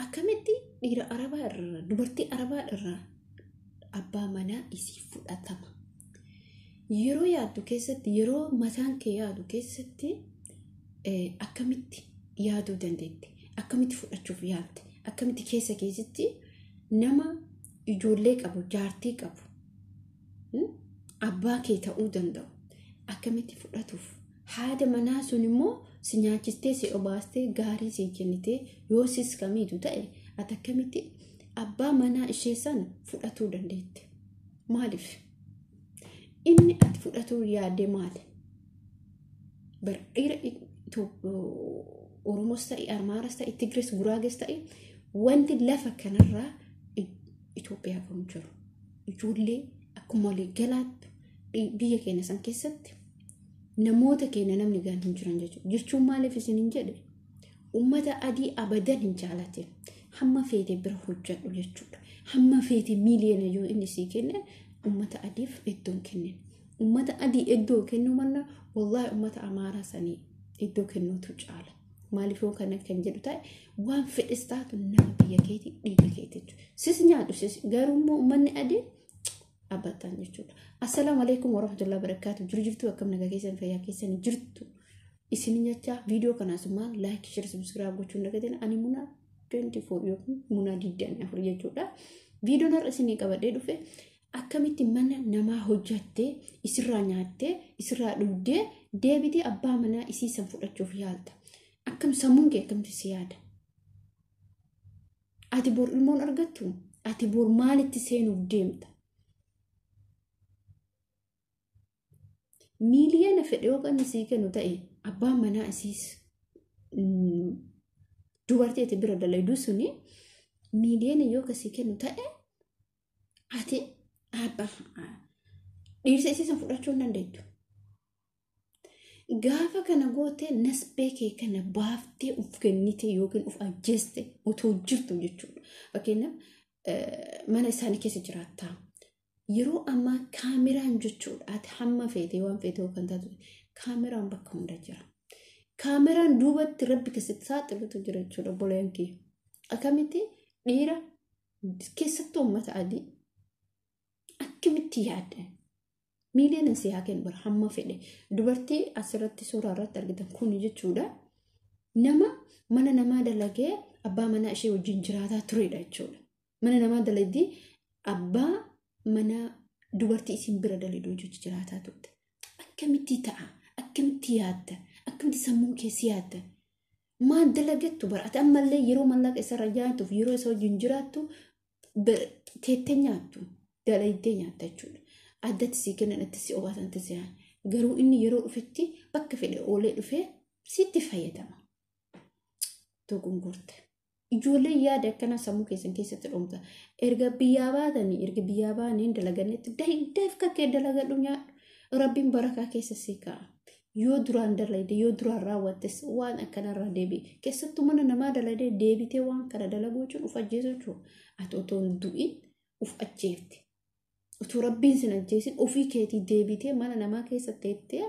akkamitti dhiira arabaa irraa dubartii arabaa irraa abbaa manaa isii fudhatama yeroo yaaddu keessatti yeroo mataan kee yaadu keessatti akkamitti yaaduu dandeetti akkamitti fudhachuuf yaalte akkamitti keessa keessatti nama ijoollee qabu jaartii qabu abbaa kee ta'uu danda'u akkamitti fudhatuuf haada manaa sun immoo si nyaachistee si obaastee gaarii si kennitee yoo sis kamiitu ta'e ati akkamitti abbaa manaa ishee san fudhatuu dandeetti maaliif inni ati fudhatuu yaadde maali dhiira Oromos ta'e Amaaras ta'e Tigrees Guraages ta'e wanti lafa kanarraa Itoophiyaa kan jiru ijoollee akkuma walii galaatti biyya keenya san keessatti namoota keenya namni gaan hin jiran jechuun maaliif isin hin jedhe ummata adii abadan hin jaalatin hamma feete bira hojjedhu jechuudha hamma feete miiliyoona yoo inni sii kenne ummata adiif iddoon kennin ummata adii iddoo kennu manna wallahi ummata Amaaraa sanii iddoo kennuutu caala maaliif yoo kana kan jedhu ta'e waan fedhistaatu nama biyya keetii dhiiga keetii sis nyaadhu sis garuu ummanni adii abatan jechuudha. Assalamu alaikum warahmatullahi wabarakatuh. Jirtu akkam nagaa keessan fayyaa keessan jirtu. Isin nyacha video kana sumaan like share subscribe gochuun dagateen ani muna 24 yookiin muna 24 jechuudha. Video nar isin qabadee dhufe akkamitti mana namaa hojjattee isirraa nyaattee isirraa dhugdee deebitee abbaa manaa isii san fudhachuuf yaalta. Akkam sammuun kee akkamitti si yaada? Ati bor ilmoon argattu? Ati bor maalitti seenuuf deemta? Miiliyoona fedhe yookaan isii kennu ta'e abbaan manaa isiis dubartii ati bira dalaydu suni miiliyoona yoo kasii kennu ta'e ati dhiirsa isii san fudhachuu hin dandeettu. Gaafa kana gootee nasbee kee kana baaftee uf kennite yookiin uf ajjeeste otoo jirtu jechuudha. Fakkeenyaaf mana isaanii keessa jiraattaa. Yeroo amma kaameraan jechuudha ati hamma feete waan feete kan taatu kaameraan bakka hunda jira kaameraan duubatti rabbi keessatti saaxilutu jira jechuudha boleenki akkamitti dhiira keessattuu uummata adii akkamitti yaadda miiliyoona si haa kennu bara hamma fedhe dubartii asirratti suuraa irratti argitan kun jechuudha nama mana namaa dalagee abbaa manaa ishee wajjin jiraataa turedha jechuudha mana namaa dalagdii abbaa mana dubartii isin bira dalaydu jechuudha jiraataa turte akkamitti ta'a akkamitti yaadda akkamitti sammuun keessi yaadda maal dalagattu bara ati ammallee yeroo mallaqa isarra jaatuuf yeroo isa wajjin jiraattu teettee nyaattu dalaydee nyaatta jechuudha addatti sii kennan itti si obaatan itti garuu inni yeroo dhufetti bakka fedhe oolee dhufee sitti fayyadama togongorte ijoollee yaada akkana sammuu keessan keessatti dhumta erga biyyaa baatanii erga biyyaa baanii dalaganitti daydeef kakkee dalagadhu nyaadhu rabbiin barakaa keessa si kaa'a yoo duraan dalayde yoo duraan raawwattes waan akkanarraa deebi keessattuu mana namaa dalayde deebitee waan kana dalaguu jechuun uf ajjeesu jechuudha ati otoo hin du'in uf ajjeefti utuu rabbiin sin ajjeesin ofii keetii deebitee mana namaa keessa teettee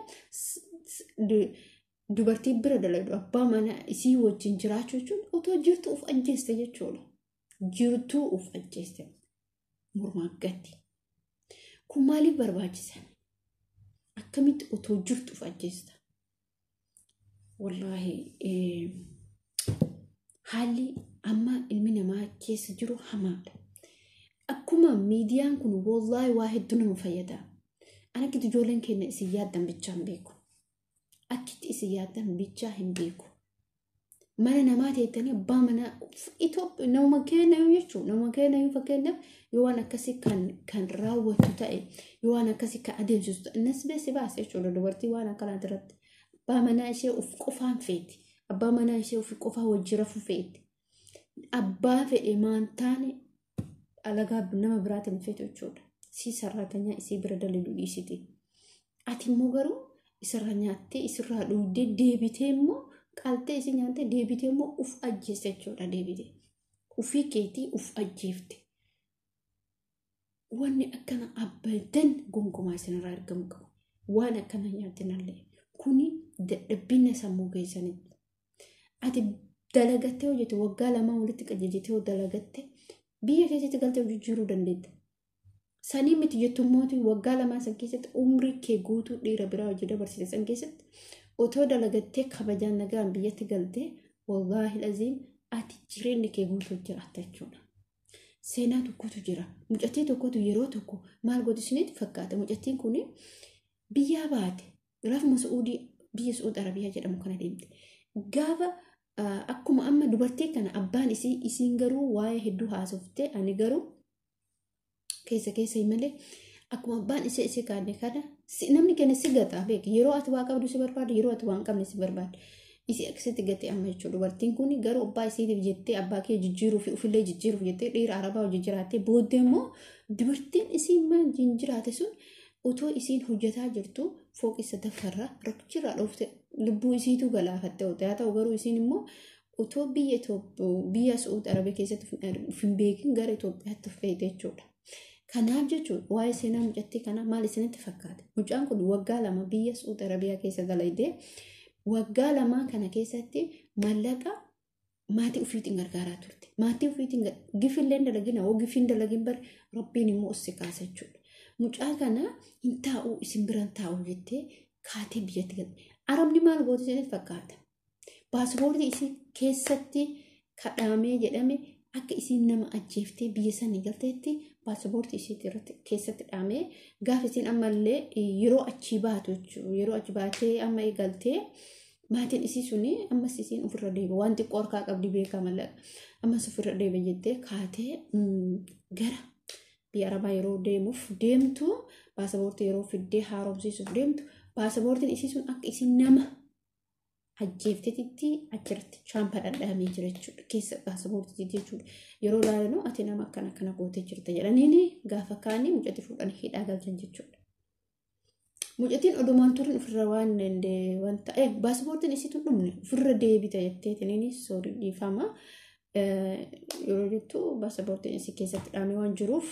dubartii bira dalaydu abbaa mana isii wajjin jiraachuu jechuun otoo jirtu uf ajjeeste jechuudha. Jirtuu uf ajjeeste mormaa gatti. Kun maaliif barbaachisan? Akkamitti otoo jirtu uf ajjeesta? Wallaahi haalli amma ilmi namaa keessa jiru hamaadha. Akkuma miidiyaan kun wallaahi waa hedduu nama fayyada. Ana kitu ijoolleen keenya isin yaaddan bichaan beeku. Akkitti isin yaaddan bichaa hin beeku. Mana namaa teettanii abbaa mana Itoophiyaa nama keenya jechuudha. Nama keenya fakkeenyaaf yoo waan akkasii kan raawwatu ta'e yoo waan akkasii kan adeemsisu ta'e innis beesi baase jechuudha. Dubartii waan akkanaa irratti abbaa manaa ishee of qofaan feeti. Abbaa manaa ishee of qofaa wajjin rafuu feeti. Abbaa fedhe maantaane alagaa nama biraatiin feetu jechuudha. Si sararatanyaa isii bira dalilu dhiisiti. Ati immoo garuu isirraa nyaattee isirraa dhugdee deebitee immoo qaltee isin nyaattee deebitee immoo uf ajjeeste jechuudha deebitee. Ufii keetii uf ajjeefte. Wanni akkana abadan gonkumaa isinirraa argamu qabu. Waan akkana nyaattinallee kuni dadhabbina sammuu keessanitti. Ati dalagattee hojjete waggaa lamaa walitti qajeelchitee dalagatte biyya keessatti galtee jijjiiruu dandeetta. Sanii miti jettummooti waggaa lamaa san keessatti umrii kee guutuu dhiira biraa hojii dabarsite san keessatti otoo dalagattee kabajaan nagaan biyyatti galtee wallaahi aziim ati jireenyi kee guutuu jiraatta jechuudha. Seenaa tokkotu jira. Mucattii tokkotu yeroo tokko maal godhu isinitti fakkaata. Mucattiin kun biyyaa baate rafuma Suudii biyya Suud Arabiyaa jedhamu kana deemte. Gaafa akkuma amma dubartii kana abbaan isiin garuu waa'ee hedduu haasofte ani garuu keessa malee akkuma abbaan isii kaane kana namni kenna si gataa beeki yeroo ati waa qabdu si barbaada yeroo ati waan qabne si barbaada. Isi akkasitti gatee amma jechuudha. Dubartiin kun garuu abbaa isiitiif jettee abbaa kee jijjiiruu fi ofillee jijjiiruuf jettee dhiira Arabaa hojii jiraattee booddee immoo dubartiin isiin maan jiraate sun otoo isiin hojjetaa jirtu fooqi sadaffarraa rakkirraa dhoofte lubbuu isiitu galaafatte haa ta'u garuu isiin immoo otoo biyya Suud Arabiyaa keessatti hin beekin gara Itoophiyaatti feete jechuudha. Kanaaf jechuudha waa'ee seenaa mucattii kanaa maal isinitti fakkaata? Mucaan kun waggaa lama biyya Suud Arabiyaa keessa dalaydee waggaa lamaa kana keessatti mallaqa maatii ofiitiin gargaaraa turte. Maatii ofiitiin gifillee dalagina hoo gifiin dalagin bar rabbiin immoo ossi kaasa jechuudha. Mucaa kana hin taa'uu isin biraan taa'uu jettee kaatee biyyatti galte. Arabni maal goote isinitti fakkaata? Paaspoortii isii keessatti kadhaamee jedhame akka isiin nama ajjeeftee biyya sanii galteetti paaspoortii isii keessatti dhaamee gaafa isiin ammallee yeroo achi baatu jechuudha. Yeroo achi baatee amma eegaltee maatiin isii suni ammas isiin ofirra deebe waan xiqqoo harkaa qabdi beekaa mallaqa ammas ofirra deebe jettee kaatee gara biyya Arabaa yeroo deemtu paaspoortii yeroo fiddee haaromsiisuuf deemtu paaspoortiin isii sun akka isiin nama ajjeeftetti achirratti chaampaa dhadhaamee jira jechuudha. Keessa paaspoortii jechuudha. Yeroo ilaalanuu ati nama akkana gootee jirta jedhaniini gaafa kaanii mucatti fuudhanii hidhaa galchan jechuudha. Mucattiin odumaan turin ofirra waan wanta paaspoortiin isiitu dhumne ofirra deebita jetteetiniini soorii dhiifama. Yeroo jettu paaspoortiin isii keessatti dhaamee waan jiruuf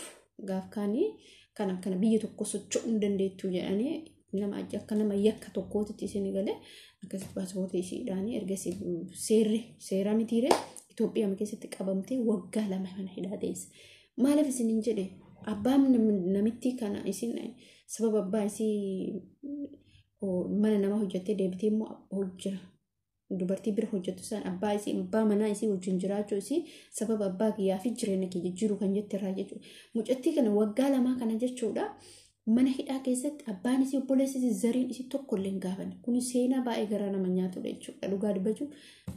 gaaf kaanii kan akkana biyya tokko socho'uu hin dandeettu jedhanii nama akka nama yakka tokkootti isin galee akkasitti paaspoortii isiidhaanii ergasii seera mitiire Itoophiyaa keessatti qabamtee waggaa lama mana hidhaa teesse. Maaliif isin hin jedhe abbaan namitti kana isin sababa abbaa isii mana nama hojjettee deebitee immoo hojjaa dubartii bira hojjettu san abbaa manaa isii wajjin jiraachuu isii sababa abbaa kiyyaa fi jireenya kee jijjiiruu kan jette irraa jechuudha. Mucattii kana waggaa lamaa kana jechuudha. Mana hidhaa keessatti abbaan isii obboleessi zariin isii tokko illee hin gaafanne. Kuni seenaa baay'ee garaa nama nyaatudha jechuudha. Dhugaa dubbachuu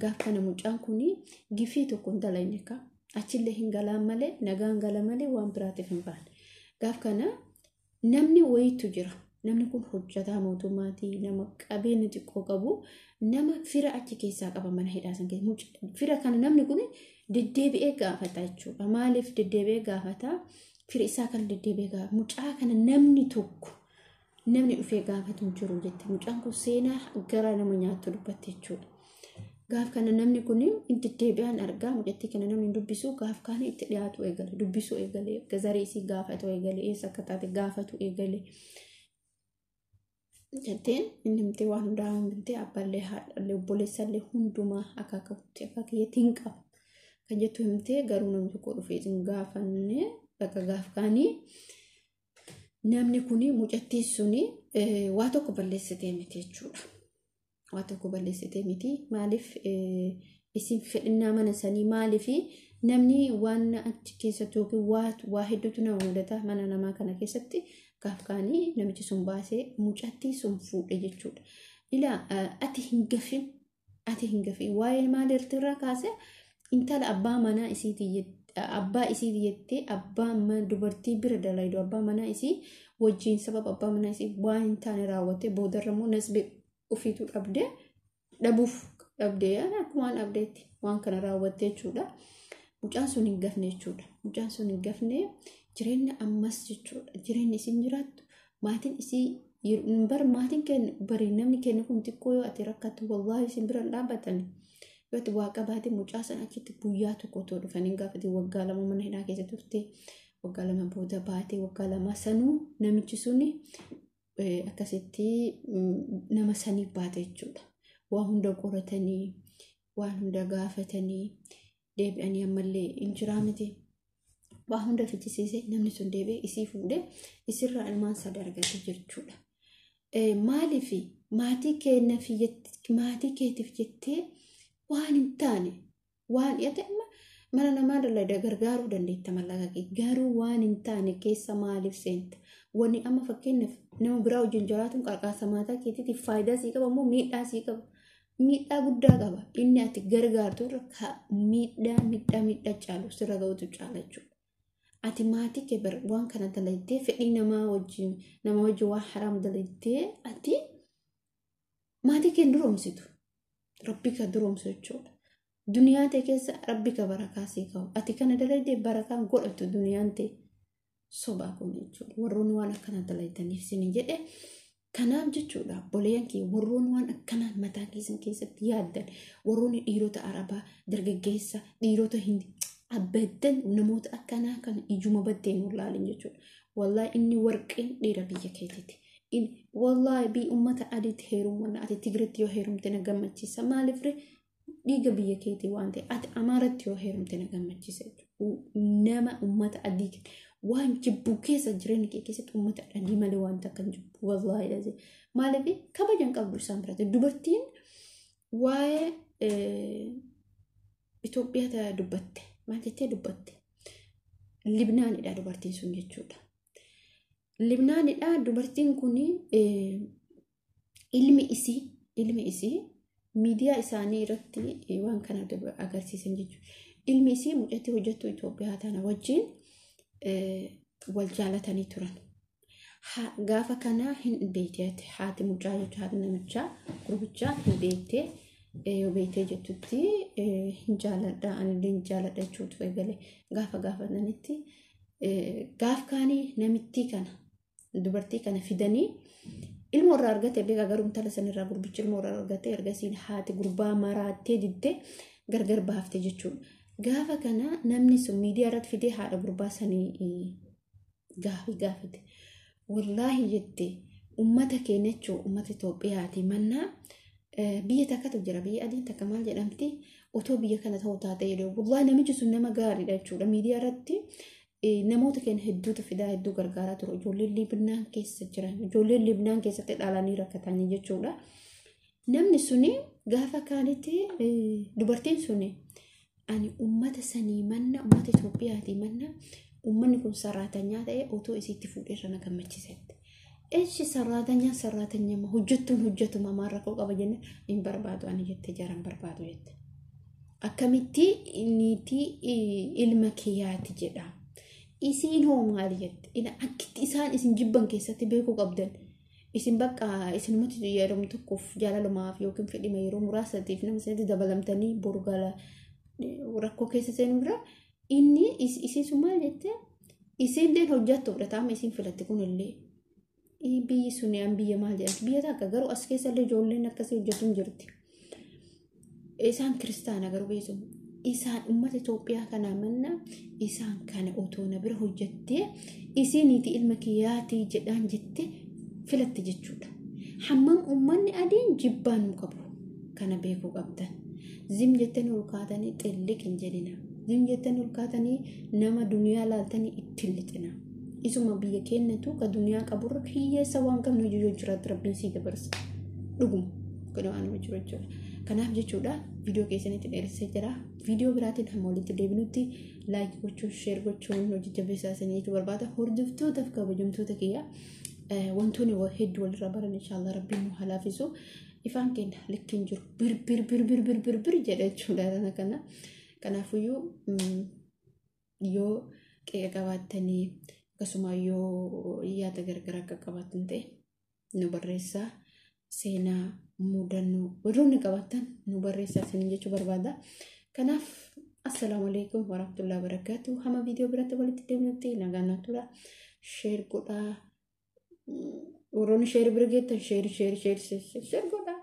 gaaf kana mucaan kuni gifii tokko hin dalayne ka achillee hin galaan malee nagaan gala malee waan biraatiif hin baane. Gaaf kana namni wayiitu jira. Namni kun hojjetaa mootummaatii nama qabeenya xiqqoo qabu nama fira achi keessaa qaba mana hidhaa san keessa. Fira kana namni kun deddeebi'ee gaafata jechuudha. Maaliif deddeebi'ee gaafata? Fira isaa kan deddeebi'ee gaafata. Mucaa kana namni tokko namni dhufee gaafatu hin jiru jette. Mucaan kun seenaa garaa nama nyaattu dubbatte jechuudha. Gaaf kana namni kun deddeebi'aan argaa mucattii kana namni dubbisu gaaf kana itti dhiyaatu eegale. Dubbisuu eegale. Gazarii isii gaafatu eegale. Eessa akka taate gaafatu eegale. Jetteen inni miti waan hundaa hundumtee abballee haadhallee obboleessallee hundumaa akaakakutti akaakiyyattiin qaba. Kan jettu himtee garuu namni tokko dhufee hin gaafanne bakka gaaf kaanii namni kun mucattii suni waa tokko balleessitee miti jechuudha. Waa tokko balleessitee miti maaliif isin fedhinnaa mana sanii maaliif namni waan achi keessatti yookiin waa hedduutu nama mudata mana namaa kana keessatti gaaf kaanii namichi sun baasee mucattii sun fuudhe jechuudha. Ilaa ati hin gafin waa'ee maalirratti irraa kaasee intala abbaa manaa isiitii abbaa isiitii jettee abbaa dubartii bira dalaydu abbaa manaa isii wajjin sababa abbaa manaa isii waan hin taane raawwattee boodarra immoo nasbee ofiitu dhabuuf dhabdee akkuma dhabdeetti waan kana raawwattee jechuudha. Mucaan sun hin gafne jechuudha. Mucaan sun hin gafne jireenya ammas jechuudha. Jireenya isin jiraattu maatiin isii bar maatiin kennu bari namni kennu kun xiqqoo yoo ati rakkattu wallaahi isin bira dhaabbatani. Yoo ati waa qabaate mucaa sana achitti guyyaa tokko too dhufanii gaafate waggaa lama mana hidhaa keessa turte waggaa lama booda baate waggaa lama sanuu namichi suni akkasitti nama sanii baate jechuudha. Waa hunda qoratanii waan hunda gaafatanii deebi'anii ammallee injiraamiti waan hunda fichisiisee namni sun deebi'ee isii fuudhee isirraa ilmaan sadii argate jechuudha. Maaliif maatii keetiif jettee waan hin taane waan dhiyaate mana namaa dalagaa gargaaruu dandeetta mallaqa kee garuu waan hin taane keessa maaliif seenta wanni amma fakkeenyaaf nama biraa wajjin jiraatuun qarqaarsa maataa keetiitiif faayidaa sii qaba immoo miidhaa sii qaba. Miidhaa guddaa qaba inni ati gargaartu irra miidhaa caalu sirra ga'utu caala jechuudha. Ati maatii kee waan kana dalagdee fedhii nama wajjin waan haraam dalagdee ati maatii kee duroomsitu rabbi ka duroomsu jechuudha. Duniyaan ta'e keessa rabbi ka barakaa sii qabu ati kana dalagdee barakaan godhatu duniyaan ta'e sobaa kun jechuudha. Warroonni waan akkana dalagdaniif isin jedhe. Kanaaf jechuudha boleeyyan kee warroonni waan akkanaan mataa keessatti yaaddan warroonni dhiirota arabaa dargaggeessa dhiirota hindi abbadan namoota akkanaa kana ijuma baddeen ulaalin jechuudha. Wallaahi inni warqeen dhiira biyya keetiiti. Wallaahi bii ummata adiitti heerummanna ati Tigiritti yoo heerumte na gammachiisa maaliif dhiiga biyya keetii waan ta'e ati Amaaratti yoo heerumte na gammachiisa nama ummata adii waan jibbu keessa jireenya kee keessatti ummata adii malee waan takka hin jibbu wallaahi lazee maaliif kabajan qabdu isaan biratti dubartiin waa'ee Itoophiyaa dubbatte maal jettee dubbatte Libnaanidha dubartiin sun jechuudha. Libnaanidha dubartiin kun ilmi isii miidiyaa isaanii irratti waan kana agarsiisan jechuudha. Ilmi isii mucatti hojjettu Itoophiyaa tana wajjin wal jaalatanii turan. Gaafa kana hin beekte haati mucaa jechuudha haati namichaa gurbichaa hin beekte yoo beekte jettutti hin jaaladha ani jaaladha jechuudha egalee gaafa nanitti gaaf kaanii namittii kana dubartii kana fidanii ilmoo irraa argate beeka garuu intala sanirraa gurbichi ilmoo irraa argate ergasiin haati gurbaa maraattee diddee gargar baafte jechuudha. Gaafa kana namni sun miidiyaa irratti fidee haadha gurbaa sanii gaafate. Wallaahi jettee ummata keenya jechuun ummata Itoophiyaati mannaa biyya takkatu jira biyya adiin takka maal jedhamti otoo biyya kana ta'uu taate jedhu wallaahi namichi sun nama gaariidha jechuudha. Miidiyaa irratti namoota keenya hedduutu fidaa hedduu gargaaraa ture ijoolleen Libnaan keessa jiran ijoolleen Libnaan keessatti dhalanii rakkatanii jechuudha. Namni suni gaafa kaanitti dubartiin suni ani ummata sanii manna ummata Itoophiyaati manna ummanni kun saraatanyaa ta'e otoo isiitti fuudheerra na gammachiisetti. Echi saraatanyaa hojjetuma maan rakkoo qaba jenne hin barbaadu ani jette jaran barbaadu jette. Akkamitti niitii ilma kiyyaati jedha. Isiin hoo maali jette akkitti isaan isin jibban keessatti beekuu qabdan. Isin bakka isin uummati yeroo tokkoof jaalalumaaf yookiin fedhima yeroo muraasaatiif nama sanatti dabalamtanii borgala rakkoo keessa seenurra inni isin sun maal jette isinillee hojjattu fudhataama isin filatte kunillee biyyi sun biyya maal jedhamti biyya takka garuu as keessallee ijoolleen akkasii hojjetu hin jirti. Isaan kiristaana garuu beesu isaan ummata Itoophiyaa kana manna isaan kana otoo na bira hojjettee isiniiti ilma kiyyaati jedhaan jette filatte jechuudha. Hammam ummanni adiin jibbaan nu qabu kana beekuu qabdan. Zim jettanii ulkaatanii xilliq hin jedhina. Zim jettanii ulkaatanii nama duniyaa laaltanii ittiin lixina. Isuma biyya keenyatu ka duniyaa qaburra hiyyeessa waan qabnu hojii jiraatu rabbiin sii dabarsa. Dhuguma kana waan nama jiru jechuudha. Kanaaf jechuudha viidiyoo keessanitti dheeressee jira. Viidiyoo biraatiin hamma walitti deebinutti laayik gochuun sheer gochuun hojii jabeessaasanii jechuu barbaada. Hordoftootaaf kabajamtoota kiyya wantoonni hedduu walirraa baran inshaallah rabbiin nu halaafisu. Ifaan keenya likkiin jiru bir jedha jechuudha kana. Kanaafiyyuu yoo qeeqa qabaattanii akkasuma yoo yaada gargaraa akka qabaatan ta'e nu barreessaa. Seenaa mudannoo warroonni qabaatan nu barreessaa isin jechuu barbaada. Kanaaf assalaamu alaykum warahmatullahi wabarakatuh. Hamma viidiyoo biratti walitti deebinutti nagaan tura. Sheer godhaa. Warroonni sheer bira geettan sheer godhaa.